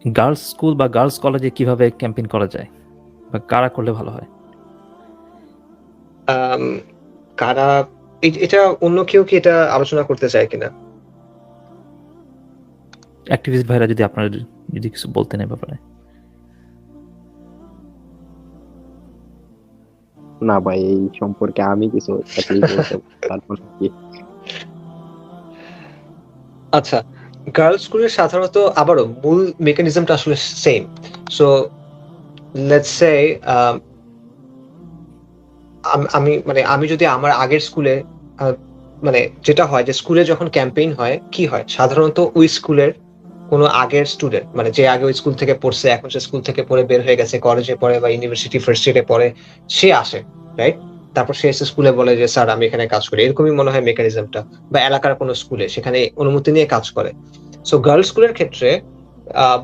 Girls school বা girls কলেজে কিভাবে ক্যাম্পেইন করা যায় বা কারা করলে ভালো হয়? আম, কারা এটা অন্য কেউ কি এটা আলোচনা করতে চায় কিনা? অ্যাক্টিভিস্ট ভাইরা যদি আপনারা যদি কিছু বলতেন এই ব্যাপারে। না ভাই, এই সম্পর্কে আমি কিছু থাকলেই বলতে পারি, তারপর কি? আচ্ছা, গার্লস স্কুলের সাধারণত আবারও মূল মেকানিজমটা আসলে সেম। সো লেটস সে আমি যদি আমার আগের স্কুলে মানে যেটা হয় যে স্কুলে যখন ক্যাম্পেইন হয় কি হয় সাধারণত ওই স্কুলের কোনো আগের স্টুডেন্ট, মানে যে আগে ওই স্কুল থেকে পড়ছে, এখন সে স্কুল থেকে পড়ে বের হয়ে গেছে, কলেজে পড়ে বা ইউনিভার্সিটি ফার্স্ট ইয়ারে পড়ে, সে আসে, রাইট? তারপর সে এসে স্কুলে বলে যে স্যার আমি এখানে কাজ করি, এরকমই মনে হয় মেকানিজমটা। বা এলাকার কোনো স্কুলে সেখানে অনুমতি নিয়ে কাজ করে। সো গার্লস স্কুলের ক্ষেত্রে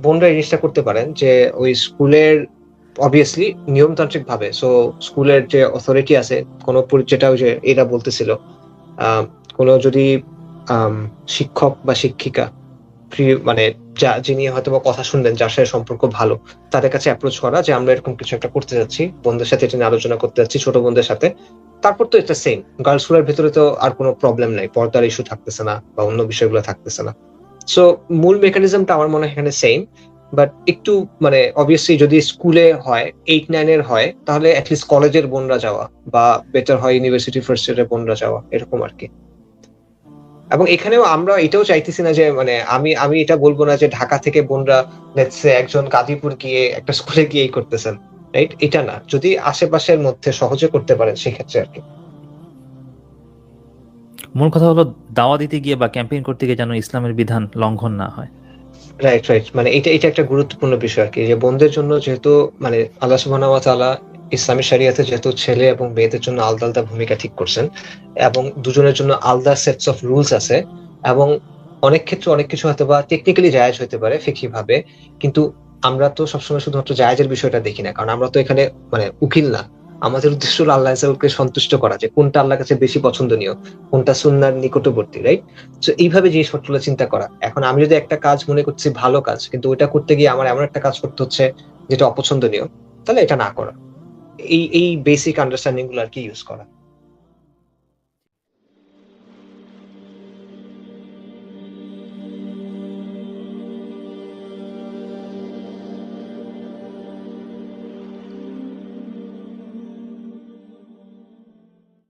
বোনরা এই জিনিসটা করতে পারেন যে ওই স্কুলের অবভিয়াসলি নিয়মতান্ত্রিক ভাবে, সো স্কুলের যে অথরিটি আছে, কোনো যেটা ওই যে এরা বলতেছিল, কোনো যদি শিক্ষক বা শিক্ষিকা মানে যিনি হয়তো বা কথা শুনবেন, যার সাথে সম্পর্ক ভালো, তাদের কাছে অ্যাপ্রোচ করা যে আমরা এরকম কিছু একটা করতে যাচ্ছি, বোনদের সাথে এটা নিয়ে আলোচনা করতে যাচ্ছি, ছোট বোনদের সাথে। তারপর তো এটা সেম, গার্লস স্কুলের ভেতরে তো আর কোনো প্রবলেম নাই, পর্দার ইস্যু থাকতেছে না বা অন্য বিষয়গুলো থাকতেছে না। সো মূল মেকানিজমটা আমার মনে হয় এখানে সেম, বাট একটু মানে অবভিয়াসলি যদি স্কুলে হয় 8-9 এর হয়, তাহলে অ্যাটলিস্ট কলেজের বোনরা যাওয়া, বা বেটার হয় ইউনিভার্সিটি ফার্স্ট ইয়ারের বোনরা যাওয়া, এরকম আর কি। এবং এখানেও আমরা এটাও চাইতেছি না যে মানে আমি আমি এটা বলবো না যে ঢাকা থেকে বোনরা লেটস সে একজন গাজীপুর গিয়ে একটা স্কুলে গিয়েই করতেছেন, রাইট? এটা না, যদি আশেপাশের মধ্যে সহজে করতে পারেন সেক্ষেত্রে আর কি। মূল কথা হলো দাওয়া দিতে গিয়ে বা ক্যাম্পেইন করতে গিয়ে যেন ইসলামের বিধান লঙ্ঘন না হয়। রাইট, রাইট, মানে এটা এটা একটা গুরুত্বপূর্ণ বিষয় আর কি, যে বোনদের জন্য যেহেতু মানে আল্লাহ সুবহানাহু ওয়া তাআলা ইসলামী শরিয়াতে যেহেতু ছেলে এবং মেয়েদের জন্য আলাদা আলাদা ভূমিকা ঠিক করছেন, এবং দুজনের জন্য আলাদা সেটস অফ রুলস আছে, এবং অনেক ক্ষেত্রে অনেক কিছু হয়তো বা টেকনিক্যালি জায়েজ হতে পারে ফিকহি ভাবে, কিন্তু আমরা তো সবসময় শুধুমাত্র জায়েজের বিষয়টা দেখি না, কারণ আমরা তো এখানে মানে উকিল না। আমাদের উদ্দেশ্য হলো আল্লাহ রাসূলকে সন্তুষ্ট করা, যে কোনটা আল্লাহর কাছে বেশি পছন্দনীয়, কোনটা সুন্নাহর নিকটবর্তী, রাইট? তো এইভাবে জিনিসপত্রগুলো চিন্তা করা। এখন আমি যদি একটা কাজ মনে করছি ভালো কাজ, কিন্তু ওইটা করতে গিয়ে আমার এমন একটা কাজ করতে হচ্ছে যেটা অপছন্দনীয়, তাহলে এটা না করা। এই বেসিক আন্ডারস্ট্যান্ডিং গুলো আর কি ইউজ করা।